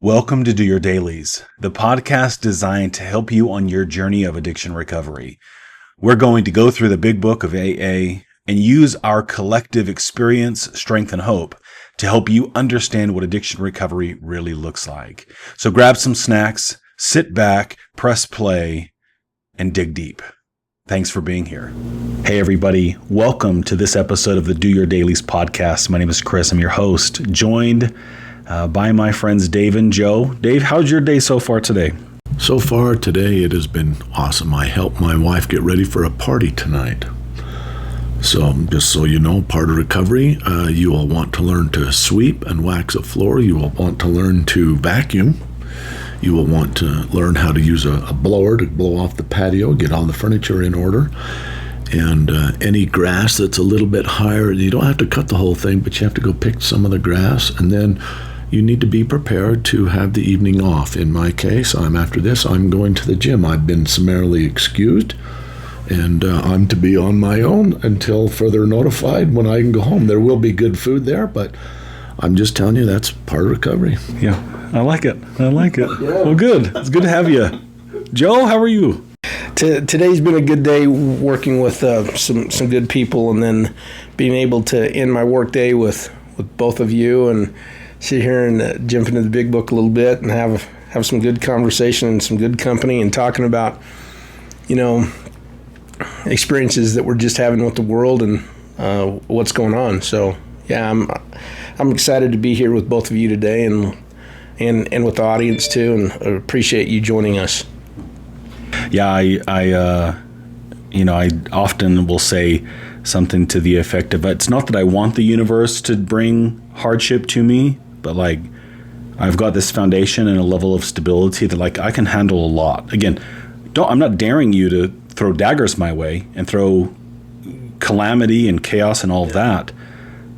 Welcome to Do Your Dailies, the podcast designed to help you on your journey of addiction recovery. We're going to go through the big book of AA and use our collective experience, strength, and hope to help you understand what addiction recovery really looks like. So grab some snacks, sit back, press play, and dig deep. Thanks for being here. Hey, everybody. Welcome to this episode of the Do Your Dailies podcast. My name is Chris. I'm your host, joined by my friends Dave and Joe. Dave, how's your day so far today? So far today, it has been awesome. I helped my wife get ready for a party tonight. So just so you know, part of recovery, you will want to learn to sweep and wax a floor. You will want to learn to vacuum. You will want to learn how to use a blower to blow off the patio, get all the furniture in order. And any grass that's a little bit higher, you don't have to cut the whole thing, but you have to go pick some of the grass. And then you need to be prepared to have the evening off. In my case, after this, I'm going to the gym. I've been summarily excused, and I'm to be on my own until further notified when I can go home. There will be good food there, but I'm just telling you that's part of recovery. Yeah, I like it. Well, good. It's good to have you. Joe, how are you? Today's been a good day working with some good people, and then being able to end my work day with both of you and sit here and jump into the big book a little bit and have some good conversation and some good company and talking about, experiences that we're just having with the world and what's going on. So yeah, I'm excited to be here with both of you today and with the audience too, and I appreciate you joining us. Yeah, I often will say something to the effect of, it's not that I want the universe to bring hardship to me, but I've got this foundation and a level of stability that I can handle a lot. Again, I'm not daring you to throw daggers my way and throw calamity and chaos and all of that,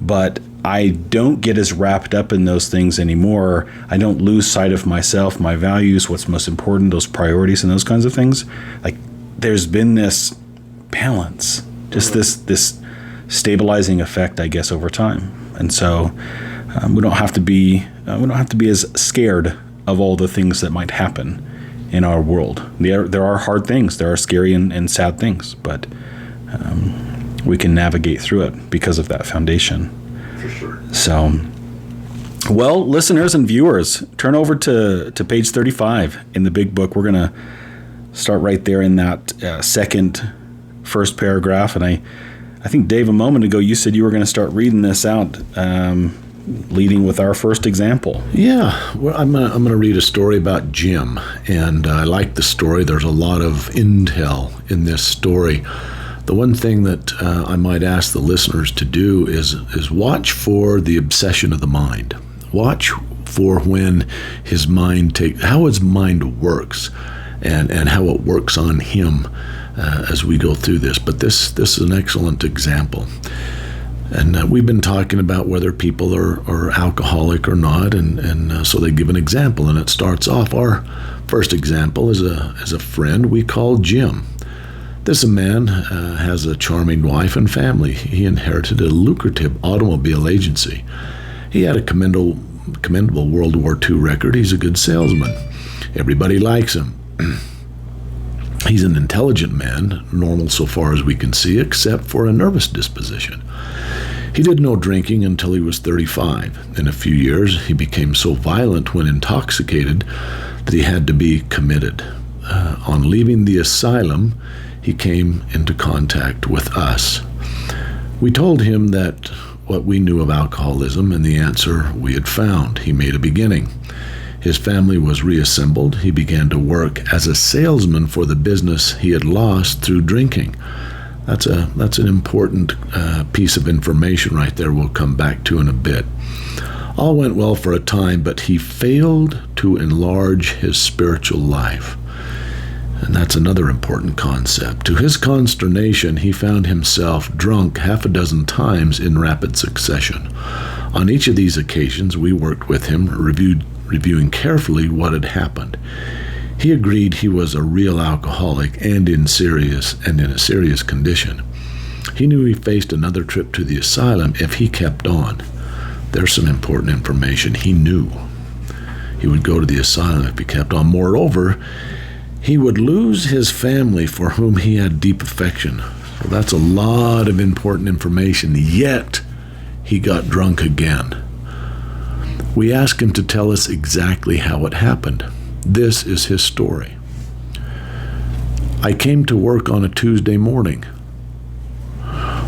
but I don't get as wrapped up in those things anymore. I don't lose sight of myself, my values, what's most important, those priorities and those kinds of things. There's been this balance, just this stabilizing effect, I guess, over time. And so we don't have to be as scared of all the things that might happen in our world. There are hard things, there are scary and sad things, but we can navigate through it because of that foundation. For sure. So, well, listeners and viewers, turn over to page 35 in the big book. We're going to start right there in that first paragraph. And I think, Dave, a moment ago, you said you were going to start reading this out, leading with our first example. Yeah, well, I'm gonna read a story about Jim, and I like the story. There's a lot of intel in this story. The one thing that I might ask the listeners to do is watch for the obsession of the mind. Watch for when how his mind works, and how it works on him as we go through this. But this is an excellent example. And we've been talking about whether people are alcoholic or not, and so they give an example, and it starts off. Our first example is a friend we call Jim. This man has a charming wife and family. He inherited a lucrative automobile agency. He had a commendable World War II record. He's a good salesman. Everybody likes him. He's an intelligent man, normal so far as we can see, except for a nervous disposition. He did no drinking until he was 35. In a few years, he became so violent when intoxicated that he had to be committed. On leaving the asylum, he came into contact with us. We told him that what we knew of alcoholism and the answer we had found. He made a beginning. His family was reassembled. He began to work as a salesman for the business he had lost through drinking. That's an important piece of information right there we'll come back to in a bit. All went well for a time, but he failed to enlarge his spiritual life. And that's another important concept. To his consternation, he found himself drunk half a dozen times in rapid succession. On each of these occasions, we worked with him, reviewing carefully what had happened. He agreed he was a real alcoholic and in a serious condition. He knew he faced another trip to the asylum if he kept on. There's some important information he knew. he would go to the asylum if he kept on. Moreover, he would lose his family for whom he had deep affection. So that's a lot of important information. Yet, he got drunk again. We asked him to tell us exactly how it happened. This is his story. I came to work on a Tuesday morning.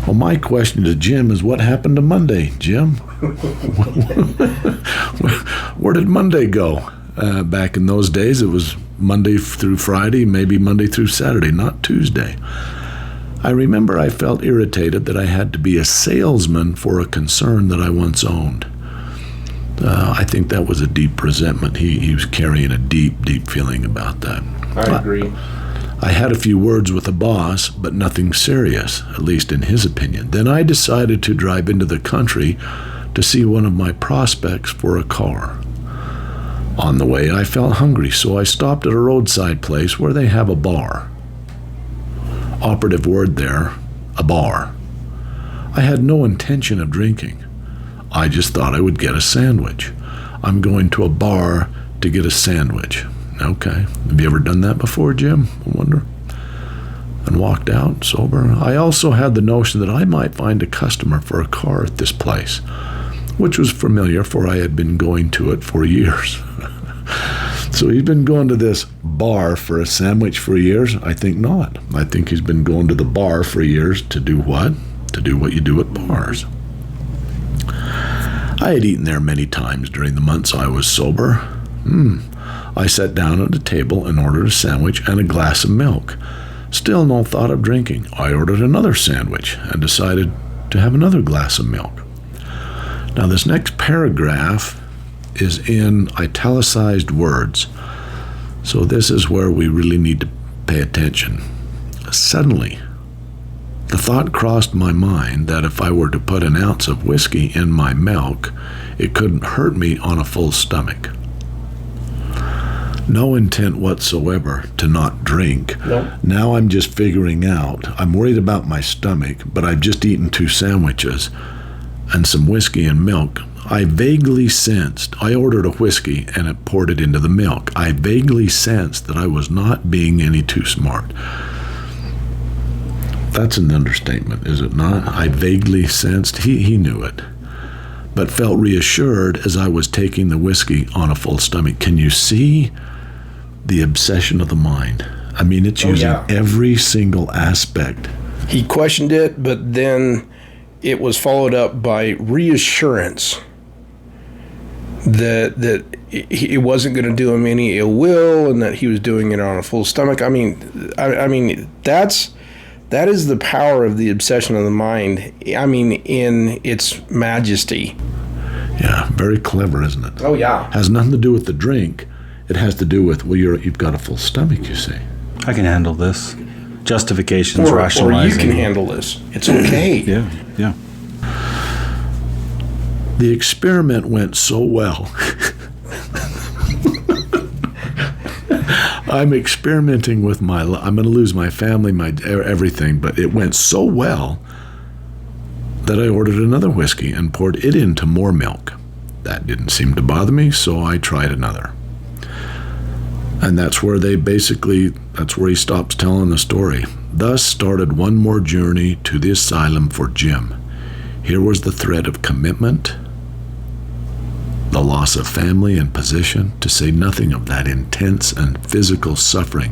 Well, my question to Jim is, what happened to Monday, Jim? Where did Monday go? Back in those days, it was Monday through Friday, maybe Monday through Saturday, not Tuesday. I remember I felt irritated that I had to be a salesman for a concern that I once owned. I think that was a deep resentment. He was carrying a deep, deep feeling about that. I agree. I had a few words with the boss, but nothing serious, at least in his opinion. Then I decided to drive into the country to see one of my prospects for a car. On the way, I felt hungry, so I stopped at a roadside place where they have a bar. Operative word there, a bar. I had no intention of drinking. I just thought I would get a sandwich. I'm going to a bar to get a sandwich. Okay. Have you ever done that before, Jim? I wonder. And walked out sober. I also had the notion that I might find a customer for a car at this place, which was familiar, for I had been going to it for years. So he's been going to this bar for a sandwich for years? I think not. I think he's been going to the bar for years to do what? To do what you do at bars. I had eaten there many times during the months I was sober. I sat down at a table and ordered a sandwich and a glass of milk. Still no thought of drinking. I ordered another sandwich and decided to have another glass of milk. Now this next paragraph is in italicized words. So this is where we really need to pay attention. Suddenly, the thought crossed my mind that if I were to put an ounce of whiskey in my milk, it couldn't hurt me on a full stomach. No intent whatsoever to not drink. Nope. Now I'm just figuring out. I'm worried about my stomach, but I've just eaten 2 sandwiches and some whiskey and milk. I vaguely sensed, I ordered a whiskey and it poured it into the milk. I vaguely sensed that I was not being any too smart. That's an understatement, is it not? I vaguely sensed, he knew it, but felt reassured as I was taking the whiskey on a full stomach. Can you see the obsession of the mind? I mean, it's using every single aspect. He questioned it, but then it was followed up by reassurance that it wasn't going to do him any ill will, and that he was doing it on a full stomach. I mean, that is the power of the obsession of the mind. I mean, in its majesty. Yeah, very clever, isn't it? Oh yeah. Has nothing to do with the drink. It has to do with, well, you've got a full stomach, you see. I can handle this. Justifications, Or rationalizing. you can handle this. It's okay. Yeah. The experiment went so well. I'm experimenting with I'm going to lose my family, my everything, but it went so well that I ordered another whiskey and poured it into more milk. That didn't seem to bother me, so I tried another. And that's where he stops telling the story. Thus started one more journey to the asylum for Jim. Here was the thread of commitment, the loss of family and position, to say nothing of that intense and physical suffering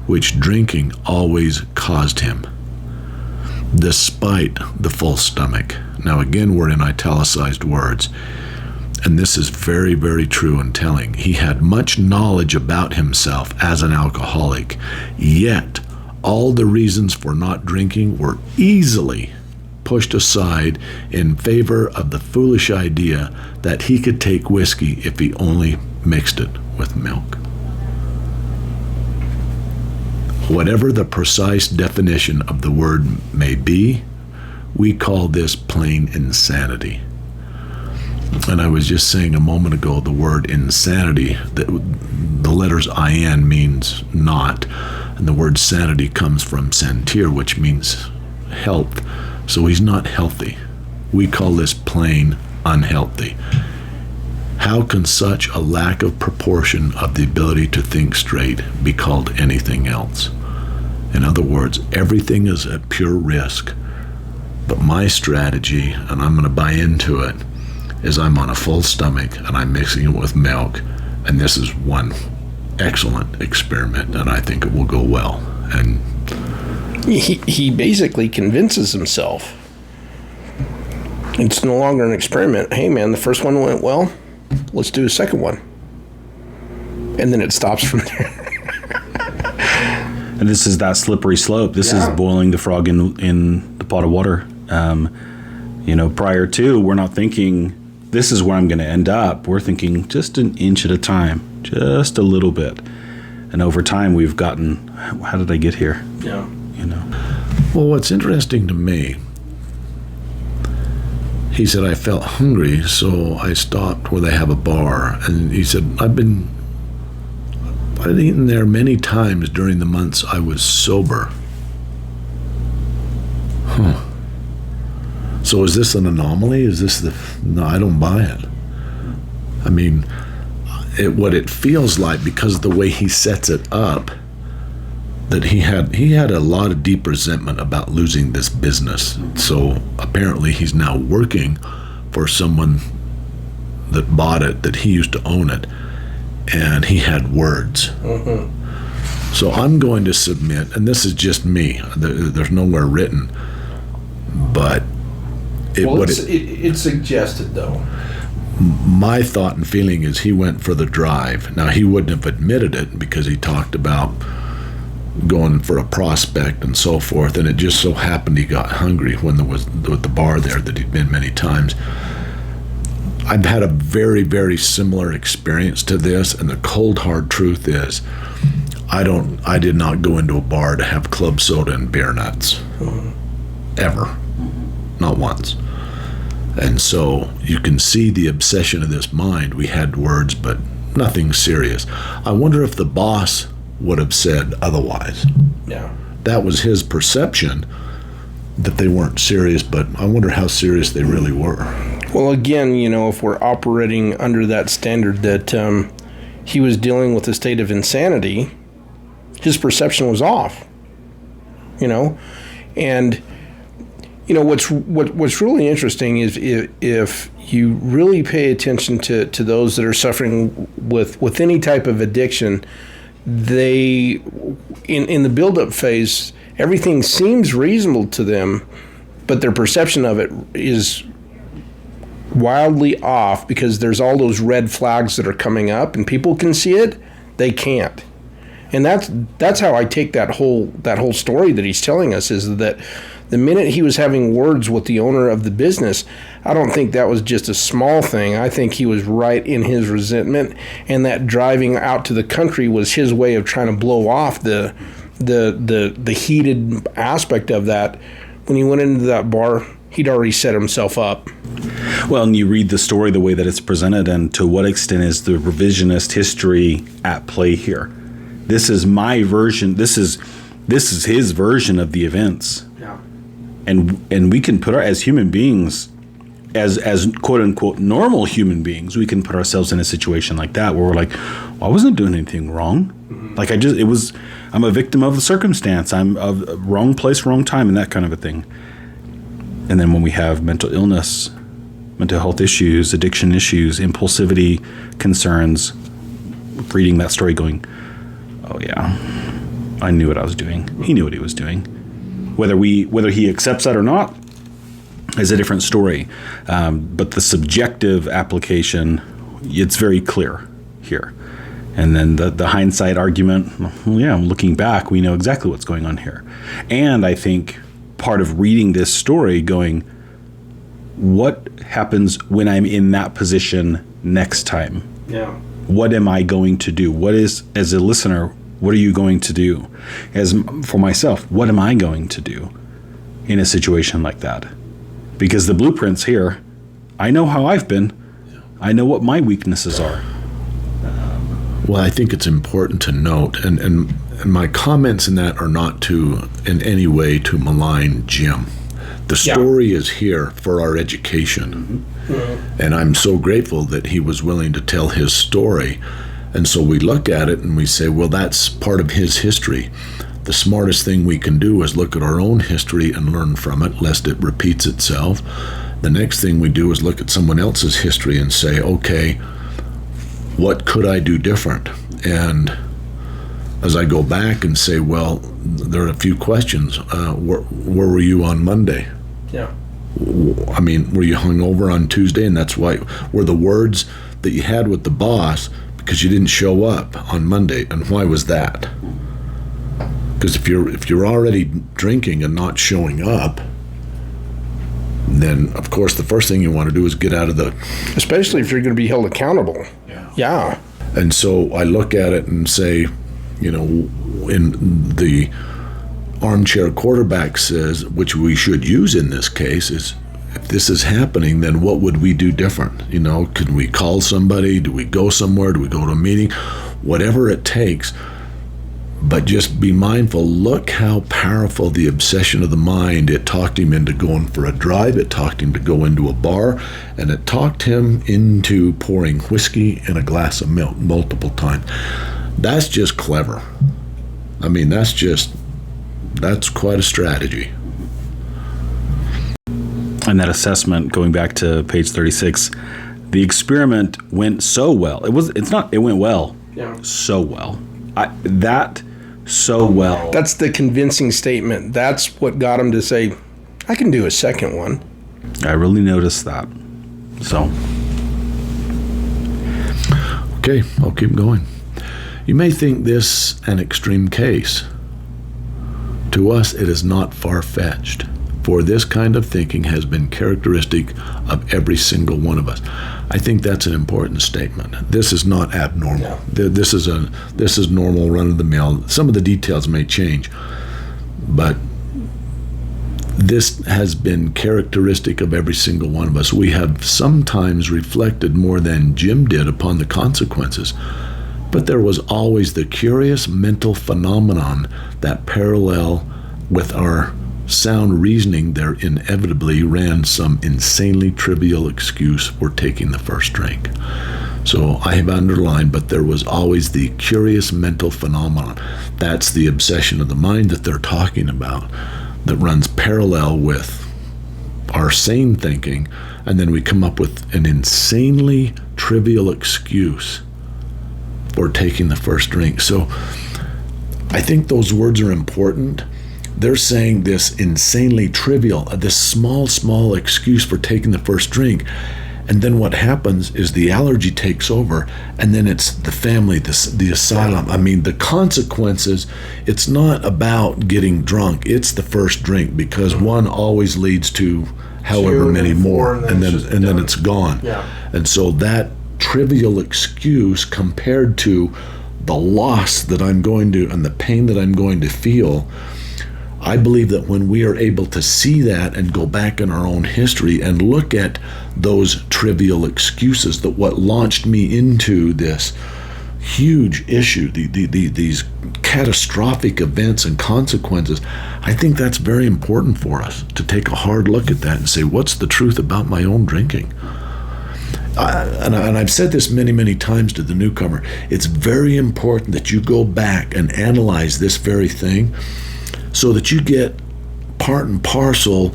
which drinking always caused him, despite the full stomach. Now again, we're in italicized words, and this is very, very true and telling. He had much knowledge about himself as an alcoholic, yet all the reasons for not drinking were easily pushed aside in favor of the foolish idea that he could take whiskey if he only mixed it with milk. Whatever the precise definition of the word may be, we call this plain insanity. And I was just saying a moment ago, the word insanity, the letters IN means not, and the word sanity comes from sentir, which means health. So he's not healthy. We call this plain unhealthy. How can such a lack of proportion of the ability to think straight be called anything else? In other words, everything is at pure risk. But my strategy, and I'm going to buy into it, is I'm on a full stomach and I'm mixing it with milk. And this is one excellent experiment, and I think it will go well. And he basically convinces himself. It's no longer an experiment. Hey, man, the first one went well. Let's do a second one. And then it stops from there. And this is that slippery slope. This is boiling the frog in the pot of water. Prior to, we're not thinking, this is where I'm going to end up. We're thinking just an inch at a time, just a little bit. And over time, we've gotten, how did I get here? Yeah. Well, what's interesting to me, he said, I felt hungry, so I stopped where they have a bar. And he said, I'd eaten there many times during the months I was sober. Huh. So is this an anomaly? Is this no, I don't buy it. I mean, what it feels like, because of the way he sets it up, that he had a lot of deep resentment about losing this business. So apparently he's now working for someone that bought it, that he used to own it, and he had words. Mm-hmm. So I'm going to submit, and this is just me, there's nowhere written, but it's suggested, though. My thought and feeling is he went for the drive. Now, he wouldn't have admitted it because he talked about going for a prospect and so forth, and it just so happened he got hungry when there was at the bar there that he'd been many times. I've had a very, very similar experience to this, and the cold hard truth is I did not go into a bar to have club soda and beer nuts. Ever. Not once. And so you can see the obsession of this mind. We had words, but nothing serious. I wonder if the boss would have said otherwise. Yeah. That was his perception, that they weren't serious, but I wonder how serious they really were. Well, again, if we're operating under that standard that he was dealing with a state of insanity, his perception was off. And what's really interesting is if you really pay attention to those that are suffering with any type of addiction, they in the build-up phase, everything seems reasonable to them, but their perception of it is wildly off because there's all those red flags that are coming up, and people can see it, they can't. And that's how I take that whole story that he's telling us, is that the minute he was having words with the owner of the business, I don't think that was just a small thing. I think he was right in his resentment, and that driving out to the country was his way of trying to blow off the heated aspect of that. When he went into that bar, he'd already set himself up. Well, and you read the story the way that it's presented, and to what extent is the revisionist history at play here? This is my version. This is his version of the events. Yeah. And we can put as human beings, as quote unquote normal human beings, we can put ourselves in a situation like that where we're like, well, I wasn't doing anything wrong. Mm-hmm. Like I'm a victim of the circumstance. I'm of wrong place, wrong time, and that kind of a thing. And then when we have mental illness, mental health issues, addiction issues, impulsivity concerns, reading that story going, oh yeah, I knew what I was doing. He knew what he was doing. Whether he accepts that or not is a different story. But the subjective application, it's very clear here. And then the hindsight argument, well, yeah, looking back, we know exactly what's going on here. And I think part of reading this story going, what happens when I'm in that position next time? Yeah. What am I going to do? What is, as a listener, what are you going to do? As for myself, what am I going to do in a situation like that? Because the blueprint's here. I know how I've been. I know what my weaknesses are. Well, I think it's important to note, and my comments in that are not to in any way to malign Jim. The story is here for our education. And I'm so grateful that he was willing to tell his story. And so we look at it and we say, well, that's part of his history. The smartest thing we can do is look at our own history and learn from it, lest it repeats itself. The next thing we do is look at someone else's history and say, okay, what could I do different? And as I go back and say, well, there are a few questions. Where were you on Monday? Yeah. I mean, were you hungover on Tuesday? And that's why, were the words that you had with the boss because you didn't show up on Monday? And why was that? Because if you're already drinking and not showing up, then of course the first thing you want to do is get out of the... Especially if you're going to be held accountable. Yeah. And so I look at it and say, you know, in the armchair quarterback says, which we should use in this case, is if this is happening, then what would we do different? You know, could we call somebody? Do we go somewhere? Do we go to a meeting? Whatever it takes. But just be mindful, look how powerful the obsession of the mind. It talked him into going for a drive, it talked him to go into a bar, and it talked him into pouring whiskey in a glass of milk multiple times. That's just clever. I mean, that's quite a strategy. And that assessment, going back to page 36, the experiment went so well. It went well. Yeah. So well. So well. That's the convincing statement. That's what got him to say, I can do a second one. I really noticed that. So. Okay, I'll keep going. You may think this an extreme case. To us, it is not far-fetched, for this kind of thinking has been characteristic of every single one of us. I think that's an important statement. This is not abnormal. Yeah. This is normal, run-of-the-mill. Some of the details may change, but this has been characteristic of every single one of us. We have sometimes reflected more than Jim did upon the consequences, but there was always the curious mental phenomenon that parallel with our sound reasoning. There inevitably ran some insanely trivial excuse for taking the first drink. So I have underlined, but there was always the curious mental phenomenon. That's the obsession of the mind that they're talking about, that runs parallel with our sane thinking, and then we come up with an insanely trivial excuse for taking the first drink. So I think those words are important. They're saying this insanely trivial, this small excuse for taking the first drink. And then what happens is the allergy takes over, and then it's the family, the asylum. I mean, the consequences, it's not about getting drunk. It's the first drink, because one always leads to however many more, and then it's gone. Yeah. And so that trivial excuse compared to the loss that I'm going to, and the pain that I'm going to feel, I believe that when we are able to see that and go back in our own history and look at those trivial excuses, that what launched me into this huge issue, these catastrophic events and consequences, I think that's very important for us to take a hard look at that and say, what's the truth about my own drinking? And I've said this many times to the newcomer, it's very important that you go back and analyze this very thing, so that you get part and parcel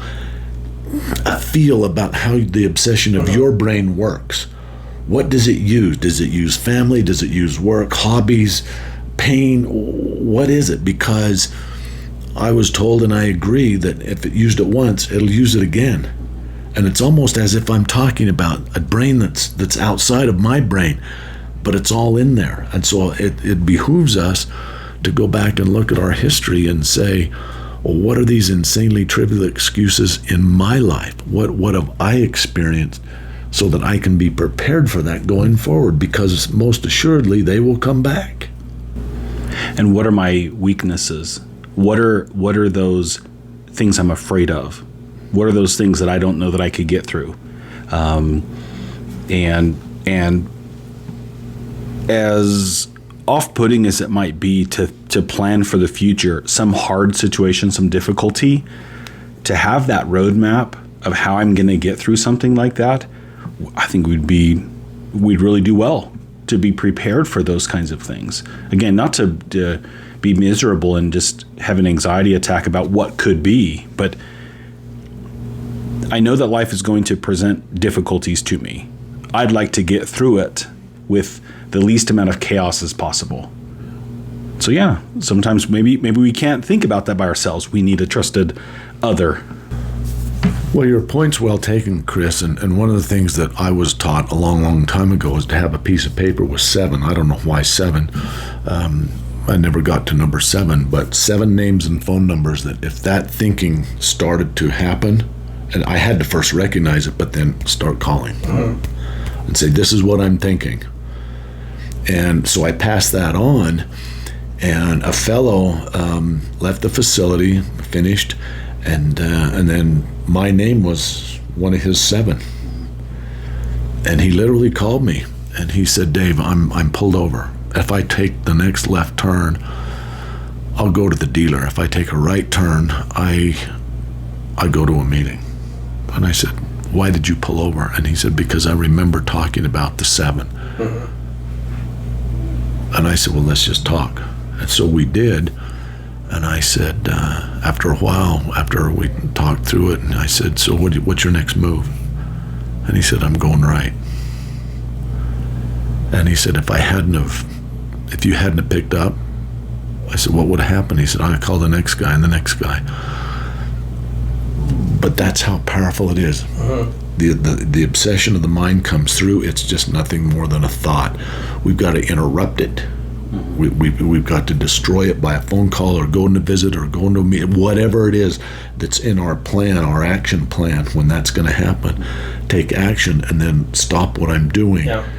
a feel about how the obsession of your brain works. What does it use? Does it use family? Does it use work, hobbies, pain? What is it? Because I was told, and I agree, that if it used it once, it'll use it again. And it's almost as if I'm talking about a brain that's outside of my brain, but it's all in there. And so it behooves us to go back and look at our history and say, well, what are these insanely trivial excuses in my life? What have I experienced, so that I can be prepared for that going forward, because most assuredly they will come back. And what are my weaknesses? What are those things I'm afraid of? What are those things that I don't know that I could get through? And as off-putting as it might be to plan for the future, some hard situation, some difficulty, to have that roadmap of how I'm going to get through something like that, I think we'd really do well to be prepared for those kinds of things. Again, not to be miserable and just have an anxiety attack about what could be, but I know that life is going to present difficulties to me. I'd like to get through it with the least amount of chaos as possible. So yeah, sometimes maybe we can't think about that by ourselves. We need a trusted other. Well, your point's well taken, Chris, and one of the things that I was taught a long, long time ago is to have a piece of paper with 7. I don't know why 7. I never got to number 7, but 7 names and phone numbers that if that thinking started to happen, and I had to first recognize it, but then start calling and say, this is what I'm thinking. And so I passed that on, and a fellow left the facility, finished, and then my name was one of his 7. And he literally called me, and he said, Dave, I'm pulled over. If I take the next left turn, I'll go to the dealer. If I take a right turn, I go to a meeting. And I said, why did you pull over? And he said, because I remember talking about the 7. And I said, well, let's just talk. And so we did. And I said, after a while, after we talked through it, and I said, so what's your next move? And he said, I'm going right. And he said, if you hadn't have picked up, I said, what would have happened? He said, I call the next guy and the next guy. But that's how powerful it is. The obsession of the mind comes through. It's just nothing more than a thought. We've got to interrupt it. We've got to destroy it by a phone call or going to visit or going to a meeting, whatever it is that's in our plan, our action plan, when that's going to happen. Take action and then stop what I'm doing. Yeah.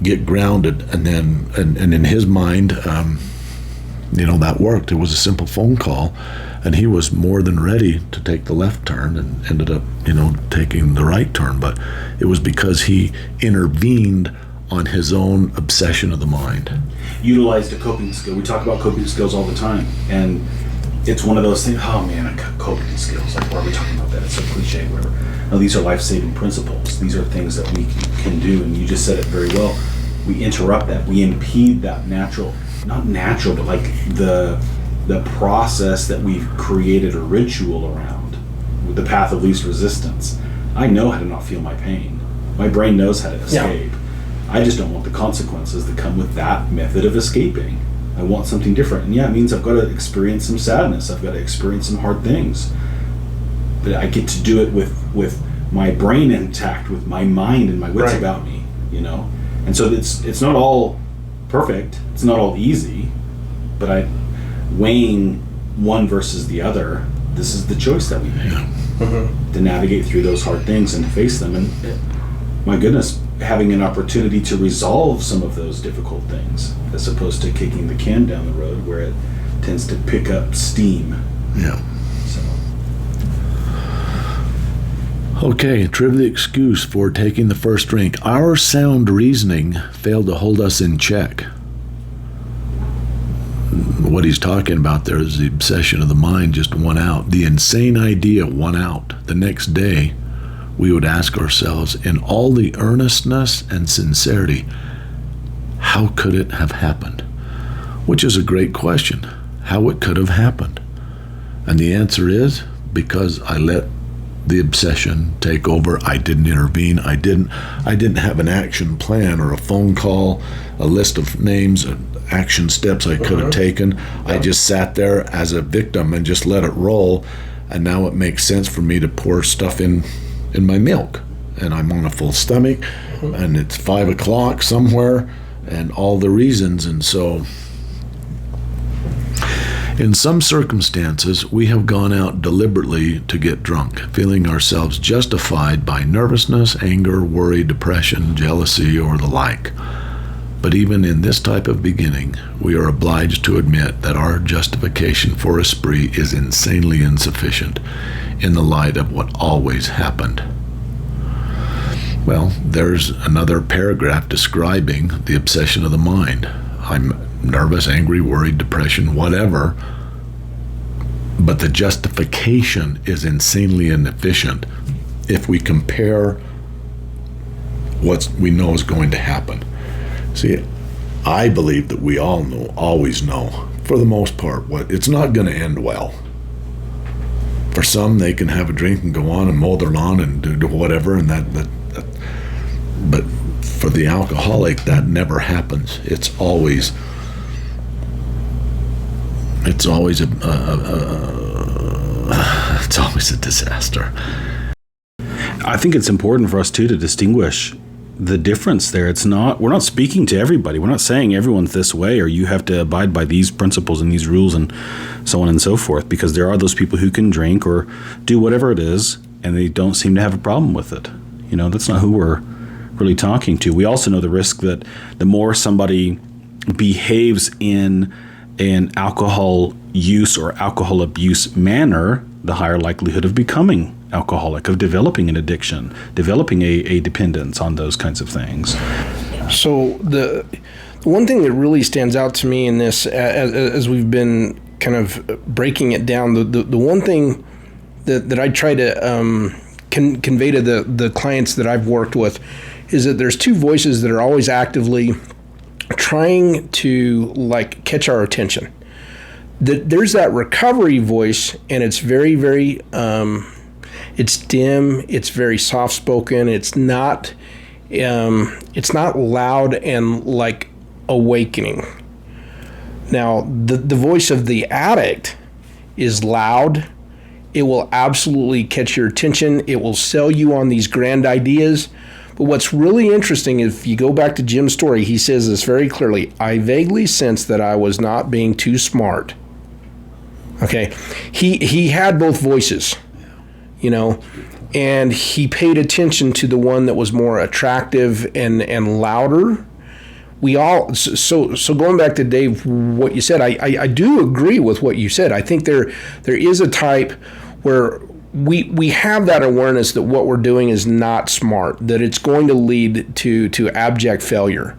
Get grounded, and then and in his mind, that worked. It was a simple phone call, and he was more than ready to take the left turn and ended up, taking the right turn. But it was because he intervened on his own obsession of the mind. Utilized a coping skill. We talk about coping skills all the time, and it's one of those things. Oh man, coping skills. Like, why are we talking about that? It's so cliche, whatever. No, these are life-saving principles. These are things that we can do, and you just said it very well. We interrupt that. We impede that not natural, but like the process that we've created a ritual around, with the path of least resistance. I know how to not feel my pain. My brain knows how to escape. Yeah. I just don't want the consequences that come with that method of escaping. I want something different. And yeah, it means I've got to experience some sadness. I've got to experience some hard things. But I get to do it with my brain intact, with my mind and my wits about me, And so it's not all perfect. It's not all easy. But weighing one versus the other, this is the choice that we make. To navigate through those hard things and to face them. And my goodness, having an opportunity to resolve some of those difficult things, as opposed to kicking the can down the road where it tends to pick up steam. Yeah. So. Okay, trivial excuse for taking the first drink. Our sound reasoning failed to hold us in check. What he's talking about there is the obsession of the mind just won out. The insane idea won out. The next day, we would ask ourselves, in all the earnestness and sincerity, how could it have happened? Which is a great question, how it could have happened. And the answer is, because I let the obsession take over. I didn't intervene. I didn't have an action plan or a phone call, a list of names, action steps I could have taken. I just sat there as a victim and just let it roll. And now it makes sense for me to pour stuff in my milk. And I'm on a full stomach, and it's 5 o'clock somewhere, and all the reasons. And so in some circumstances, we have gone out deliberately to get drunk, feeling ourselves justified by nervousness, anger, worry, depression, jealousy, or the like. But even in this type of beginning, we are obliged to admit that our justification for a spree is insanely insufficient in the light of what always happened. Well, there's another paragraph describing the obsession of the mind. I'm nervous, angry, worried, depression, whatever. but the justification is insanely inefficient if we compare what we know is going to happen. See, I believe that we all know, always know, for the most part, what it's not going to end well. For some, they can have a drink and go on and mow their lawn and do whatever, and that. But for the alcoholic, that never happens. It's always it's always a disaster. I think it's important for us too to distinguish the difference there. We're not speaking to everybody. We're not saying everyone's this way or you have to abide by these principles and these rules and so on and so forth, because there are those people who can drink or do whatever it is and they don't seem to have a problem with it. That's not who we're really talking to. We also know the risk that the more somebody behaves in an alcohol use or alcohol abuse manner, the higher likelihood of becoming alcoholic, of developing an addiction, developing a dependence on those kinds of things. So the one thing that really stands out to me in this, as we've been kind of breaking it down, the one thing that I try to convey to the clients that I've worked with is that there's two voices that are always actively trying to catch our attention. There's that recovery voice, and it's very, very it's dim, it's very soft-spoken, it's not loud and awakening. Now, the voice of the addict is loud. It will absolutely catch your attention. It will sell you on these grand ideas. But what's really interesting, if you go back to Jim's story, he says this very clearly: I vaguely sensed that I was not being too smart. Okay, he had both voices, and he paid attention to the one that was more attractive and louder. We all, so going back to Dave, what you said, I do agree with what you said. I think there is a type where we have that awareness that what we're doing is not smart, that it's going to lead to abject failure.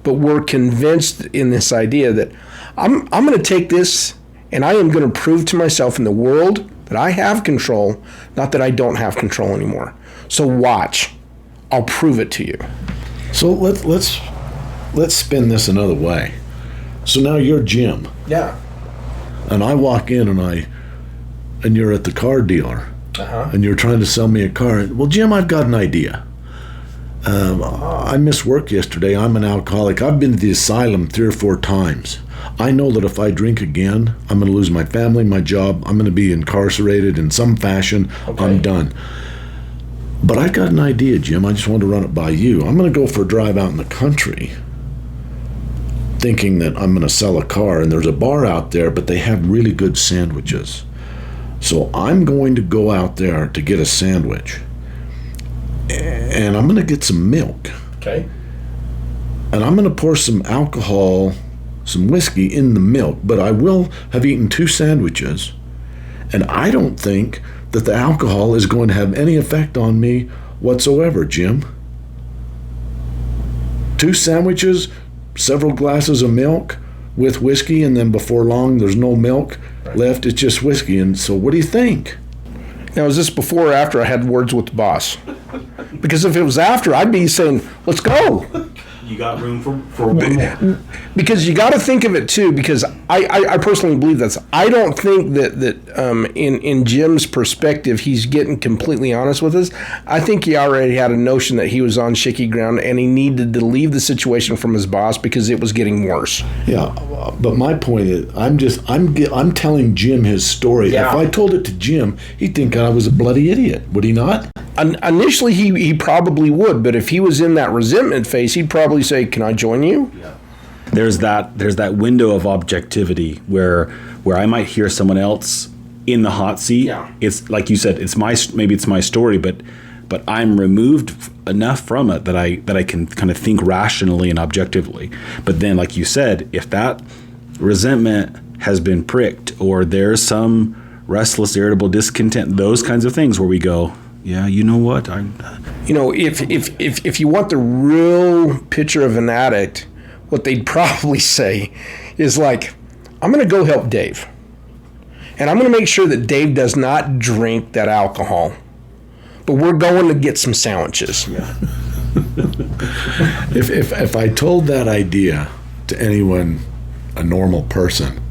But we're convinced in this idea that I'm going to take this and I am going to prove to myself in the world that I have control, not that I don't have control anymore. So watch, I'll prove it to you. So let's spin this another way. So now you're Jim. Yeah. And I walk in and you're at the car dealer. Uh-huh. And you're trying to sell me a car. Well, Jim, I've got an idea. I missed work yesterday. I'm an alcoholic. I've been to the asylum 3 or 4 times. I know that if I drink again, I'm going to lose my family, my job. I'm going to be incarcerated in some fashion. Okay. I'm done. But I got an idea, Jim. I just wanted to run it by you. I'm going to go for a drive out in the country, thinking that I'm going to sell a car. And there's a bar out there, but they have really good sandwiches. So I'm going to go out there to get a sandwich. And I'm going to get some milk. Okay. And I'm going to pour some alcohol, some whiskey in the milk, but I will have eaten 2 sandwiches. And I don't think that the alcohol is going to have any effect on me whatsoever, Jim. 2 sandwiches, several glasses of milk with whiskey, and then before long there's no milk left, it's just whiskey. And so what do you think? Now, is this before or after I had words with the boss? Because if it was after, I'd be saying, let's go. You got room for one more. Because you got to think of it too, because I personally believe that's, I don't think that in Jim's perspective, he's getting completely honest with us. I think he already had a notion that he was on shaky ground and he needed to leave the situation from his boss because it was getting worse. Yeah, but my point is, I'm telling Jim his story. Yeah. If I told it to Jim, he'd think I was a bloody idiot, would he not? Initially, he probably would, but if he was in that resentment phase, he'd probably say, "Can I join you?" Yeah. There's that window of objectivity where I might hear someone else in the hot seat. Yeah. It's like you said, maybe it's my story, but I'm removed enough from it that I can kind of think rationally and objectively. But then, like you said, if that resentment has been pricked, or there's some restless, irritable discontent, those kinds of things where we go, yeah, you know what? If you want the real picture of an addict, what they'd probably say is like, I'm going to go help Dave. and I'm going to make sure that Dave does not drink that alcohol. But we're going to get some sandwiches. Yeah. If I told that idea to anyone, a normal person,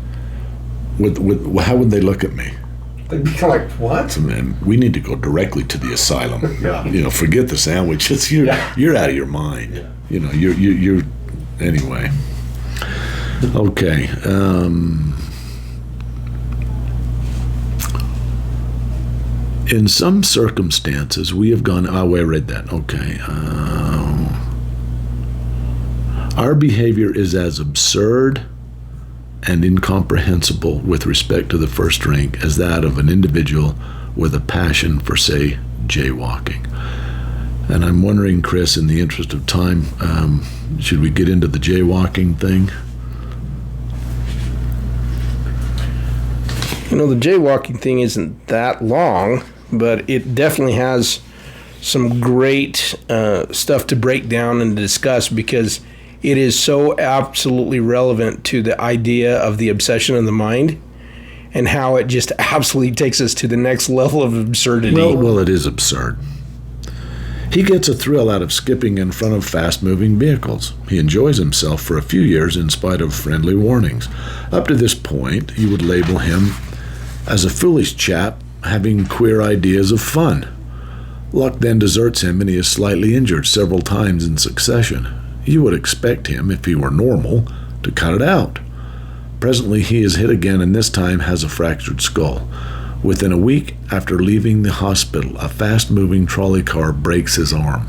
how would they look at me? They'd be kind of like, what? So, man, we need to go directly to the asylum. Yeah. Forget the sandwiches. You're out of your mind. Yeah. You're anyway. Okay. In some circumstances, we have gone. Oh, I read that. Okay. Our behavior is as absurd and incomprehensible with respect to the first drink as that of an individual with a passion for, say, jaywalking. And I'm wondering, Chris, in the interest of time, should we get into the jaywalking thing? The jaywalking thing isn't that long, but it definitely has some great stuff to break down and discuss, because it is so absolutely relevant to the idea of the obsession of the mind and how it just absolutely takes us to the next level of absurdity. Well, it is absurd. He gets a thrill out of skipping in front of fast-moving vehicles. He enjoys himself for a few years in spite of friendly warnings. Up to this point, you would label him as a foolish chap having queer ideas of fun. Luck then deserts him and he is slightly injured several times in succession. You would expect him, if he were normal, to cut it out. Presently he is hit again and this time has a fractured skull. Within a week after leaving the hospital, a fast-moving trolley car breaks his arm.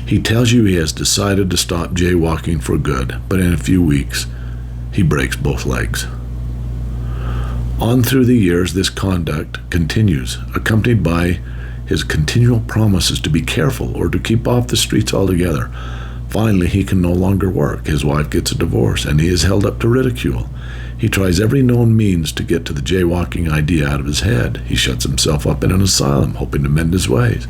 He tells you he has decided to stop jaywalking for good, but in a few weeks, he breaks both legs. On through the years, this conduct continues, accompanied by his continual promises to be careful or to keep off the streets altogether. Finally, he can no longer work. His wife gets a divorce, and he is held up to ridicule. He tries every known means to get to the jaywalking idea out of his head. He shuts himself up in an asylum, hoping to mend his ways.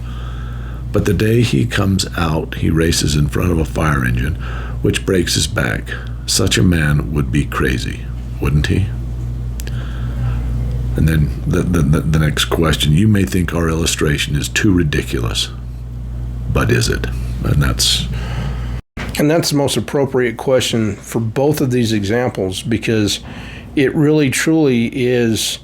But the day he comes out, he races in front of a fire engine, which breaks his back. Such a man would be crazy, wouldn't he? And then the next question. You may think our illustration is too ridiculous, but is it? And that's the most appropriate question for both of these examples, because it really truly is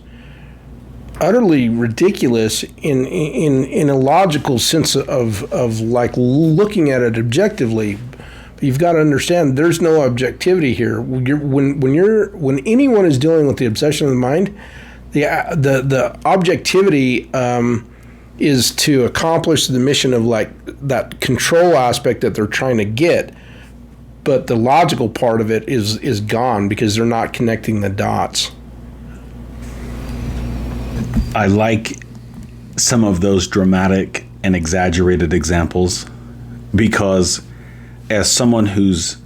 utterly ridiculous in a logical sense of like looking at it objectively. You've got to understand there's no objectivity here. When anyone is dealing with the obsession of the mind, the objectivity is to accomplish the mission of like that control aspect that they're trying to get, but the logical part of it is gone because they're not connecting the dots. I like some of those dramatic and exaggerated examples because as someone who's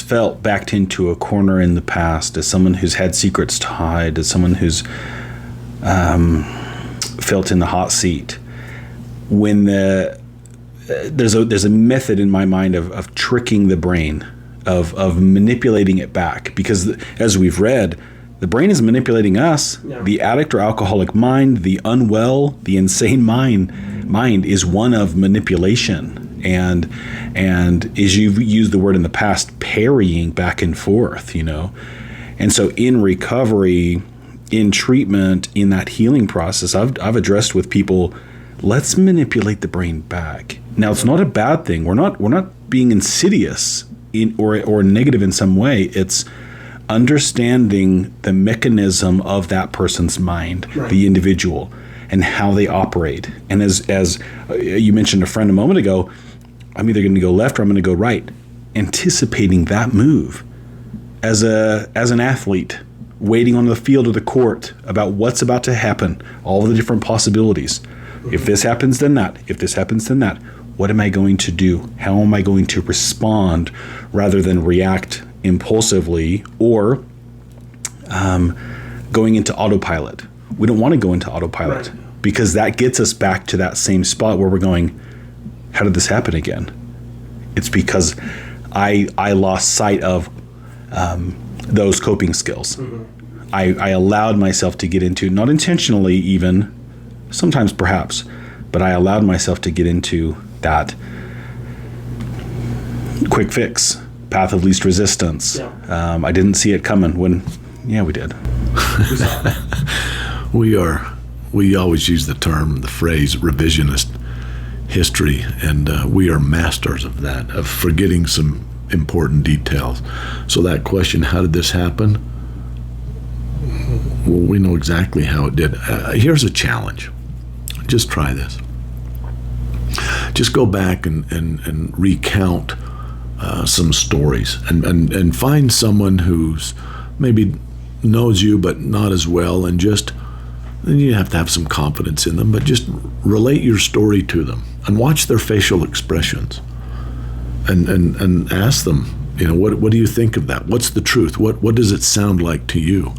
felt backed into a corner in the past, as someone who's had secrets to hide, as someone who's felt in the hot seat, when there's a method in my mind of tricking the brain, of manipulating it back, because as we've read, the brain is manipulating us. Yeah. The addict or alcoholic mind, the unwell, the insane mind is one of manipulation, and as you've used the word in the past, parrying back and forth, and so in recovery, in treatment, in that healing process, I've addressed with people, let's manipulate the brain back. Now, it's not a bad thing. We're not being insidious or negative in some way. It's understanding the mechanism of that person's mind, right, the individual, and how they operate. And as you mentioned a friend a moment ago, I'm either going to go left or I'm going to go right. Anticipating that move as an athlete, waiting on the field or the court about what's about to happen, all the different possibilities. If this happens, then that. If this happens, then that. What am I going to do? How am I going to respond rather than react impulsively or going into autopilot? We don't want to go into autopilot, right, because that gets us back to that same spot where we're going, how did this happen again? It's because I lost sight of those coping skills. Mm-hmm. I allowed myself to get into, not intentionally even, sometimes perhaps, but I allowed myself to get into that quick fix, path of least resistance. Yeah. I didn't see it coming when, we did. We always use the phrase revisionist history, and we are masters of that, of forgetting some important details. So that question, how did this happen? Well, we know exactly how it did. Here's a challenge. Just try this. Just go back and recount some stories and find someone who's maybe knows you but not as well, and then you have to have some confidence in them, but just relate your story to them and watch their facial expressions and ask them, what do you think of that? What's the truth? What does it sound like to you?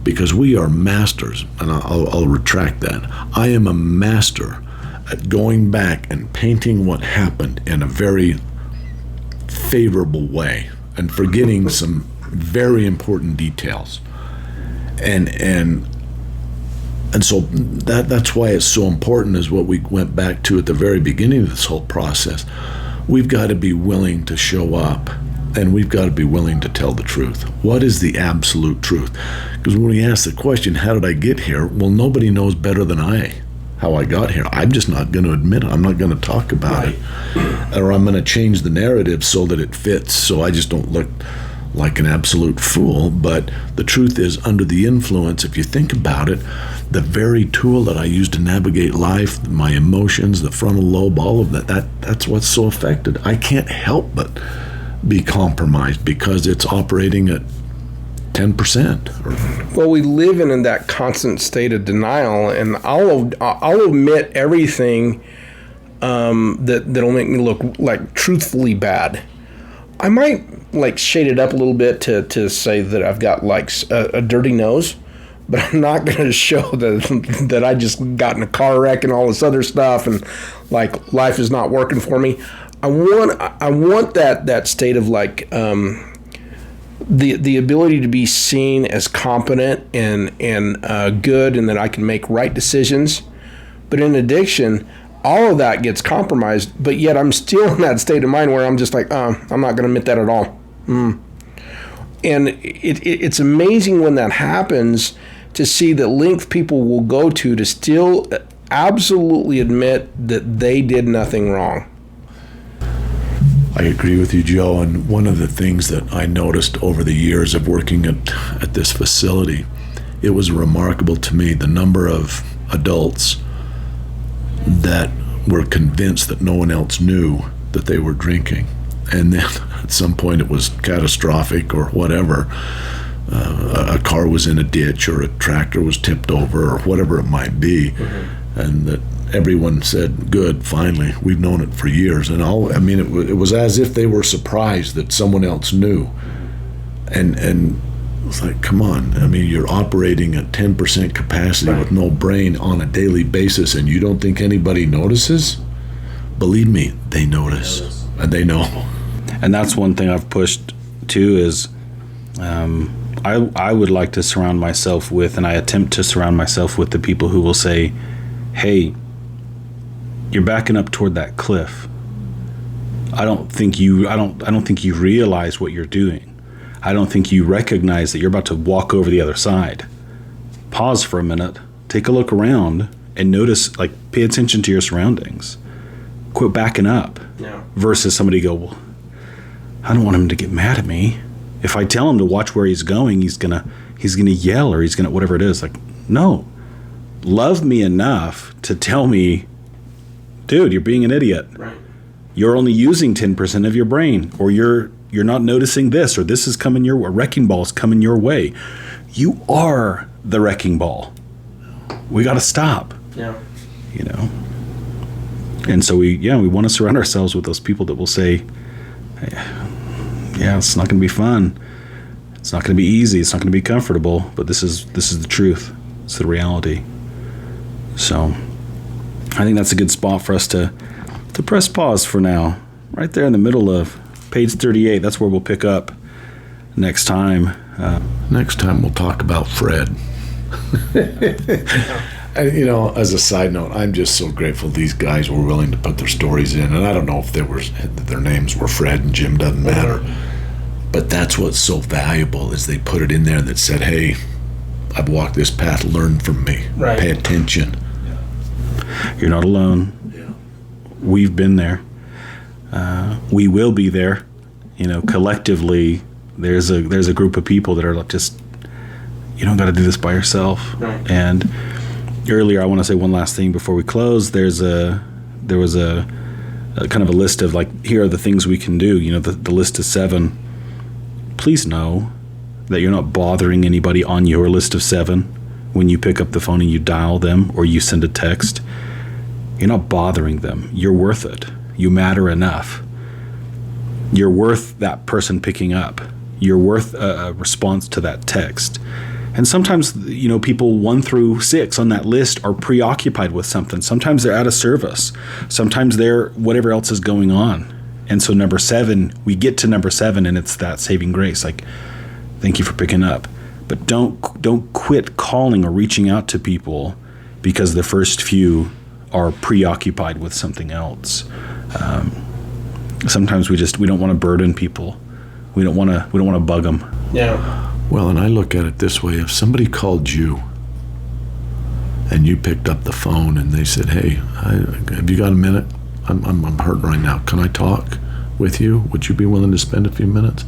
Because we are masters, and I'll retract that. I am a master at going back and painting what happened in a very favorable way and forgetting some very important details. And so that's why it's so important, is what we went back to at the very beginning of this whole process. We've got to be willing to show up, and we've got to be willing to tell the truth. What is the absolute truth? Because when we ask the question, how did I get here? Well, nobody knows better than how I got here. I'm just not going to admit it. I'm not going to talk about it. Or I'm going to change the narrative so that it fits, so I just don't look like an absolute fool. But the truth is, under the influence, if you think about it, the very tool that I use to navigate life, my emotions, the frontal lobe, all of that's what's so affected. I can't help but be compromised because it's operating at 10%. Well, we live in that constant state of denial, and I'll admit everything that'll make me look like truthfully bad. I might shade it up a little bit to say that I've got a dirty nose, but I'm not going to show that I just got in a car wreck and all this other stuff, and life is not working for me. I want that state of the ability to be seen as competent and good, and that I can make right decisions. But in addiction, all of that gets compromised, but yet I'm still in that state of mind where I'm just I'm not going to admit that at all. And it's amazing when that happens to see the length people will go to still absolutely admit that they did nothing wrong. I agree with you, Joe. And one of the things that I noticed over the years of working at this facility, it was remarkable to me the number of adults that were convinced that no one else knew that they were drinking. And then at some point it was catastrophic or whatever. A car was in a ditch, or a tractor was tipped over, or whatever it might be. Mm-hmm. And that everyone said, good, finally, we've known it for years. And it was as if they were surprised that someone else knew. And it's like, come on, you're operating at 10% capacity with no brain on a daily basis, and you don't think anybody notices? Believe me, they notice. And they know. And that's one thing I've pushed too, is I would like to surround myself with, and I attempt to surround myself with, the people who will say, hey, you're backing up toward that cliff. I don't think you realize what you're doing. I don't think you recognize that you're about to walk over the other side. Pause for a minute, take a look around, and notice, pay attention to your surroundings. Quit backing up. Yeah. Versus somebody go, well, I don't want him to get mad at me. If I tell him to watch where he's going, he's gonna yell, or he's gonna whatever it is. No. Love me enough to tell me, dude, you're being an idiot. Right. You're only using 10% of your brain, or you're not noticing this, or this is coming a wrecking ball is coming your way. You are the wrecking ball. We got to stop. Yeah. And so we want to surround ourselves with those people that will say, yeah, it's not going to be fun. It's not going to be easy. It's not going to be comfortable, but this is the truth. It's the reality. So I think that's a good spot for us to press pause for now. Right there in the middle of page 38, that's where we'll pick up next time. Next time we'll talk about Fred. And, as a side note, I'm just so grateful these guys were willing to put their stories in. And I don't know if their names were Fred and Jim, doesn't matter. But that's what's so valuable is they put it in there that said, hey, I've walked this path, learn from me, Right. Pay attention. You're not alone. Yeah. We've been there. We will be there. Collectively, there's a group of people that are just, you don't got to do this by yourself. Right. And earlier, I want to say one last thing before we close. There was a kind of a list of here are the things we can do. The list of 7. Please know that you're not bothering anybody on your list of 7 when you pick up the phone and you dial them or you send a text. You're not bothering them. You're worth it. You matter enough. You're worth that person picking up. You're worth a response to that text. And sometimes, people 1 through 6 on that list are preoccupied with something. Sometimes they're out of service. Sometimes they're whatever else is going on. And so number 7, we get to number 7 and it's that saving grace. Thank you for picking up. But don't quit calling or reaching out to people because the first few are preoccupied with something else. Sometimes we don't want to burden people. We don't want to bug them. Yeah. Well, and I look at it this way. If somebody called you and you picked up the phone and they said, hey, have you got a minute? I'm hurting right now. Can I talk with you? Would you be willing to spend a few minutes?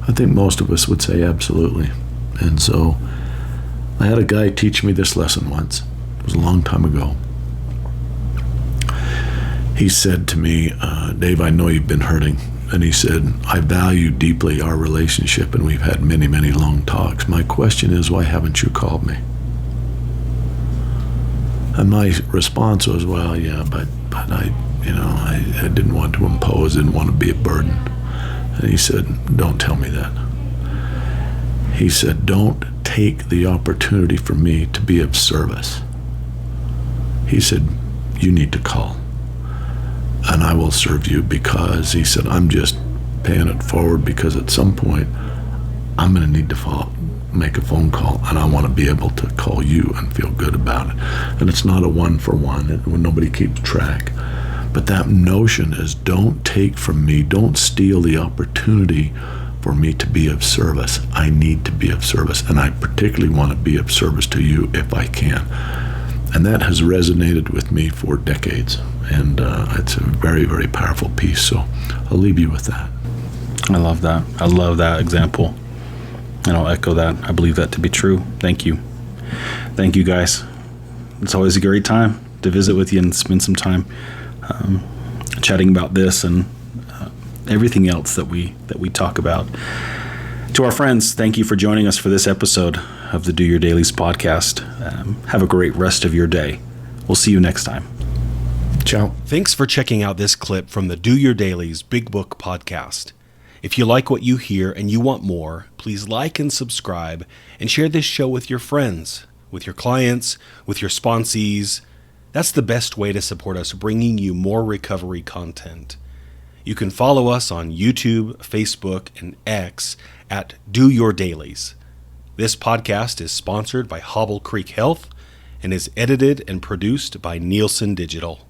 I think most of us would say absolutely. And so I had a guy teach me this lesson once. It was a long time ago. He said to me, Dave, I know you've been hurting. And he said, I value deeply our relationship and we've had many, many long talks. My question is, why haven't you called me? And my response was, well, yeah, but I didn't want to impose, didn't want to be a burden. And he said, don't tell me that. He said, don't take the opportunity for me to be of service. He said, you need to call. And I will serve you because, he said, I'm just paying it forward because at some point I'm going to need to make a phone call and I want to be able to call you and feel good about it. And it's not a 1-for-1 when nobody keeps track. But that notion is don't take from me, don't steal the opportunity for me to be of service. I need to be of service, and I particularly want to be of service to you if I can. And that has resonated with me for decades, and it's a very, very powerful piece. So I'll leave you with that. I love that. I love that example, and I'll echo that. I believe that to be true. Thank you. Thank you, guys. It's always a great time to visit with you and spend some time chatting about this and everything else that we talk about. To our friends, thank you for joining us for this episode of the Do Your Dailies podcast. Have a great rest of your day. We'll see you next time. Ciao. Thanks for checking out this clip from the Do Your Dailies Big Book podcast. If you like what you hear and you want more, please like and subscribe and share this show with your friends, with your clients, with your sponsees. That's the best way to support us bringing you more recovery content. You can follow us on YouTube, Facebook, and X at Do Your Dailies. This podcast is sponsored by Hobble Creek Health and is edited and produced by Nielsen Digital.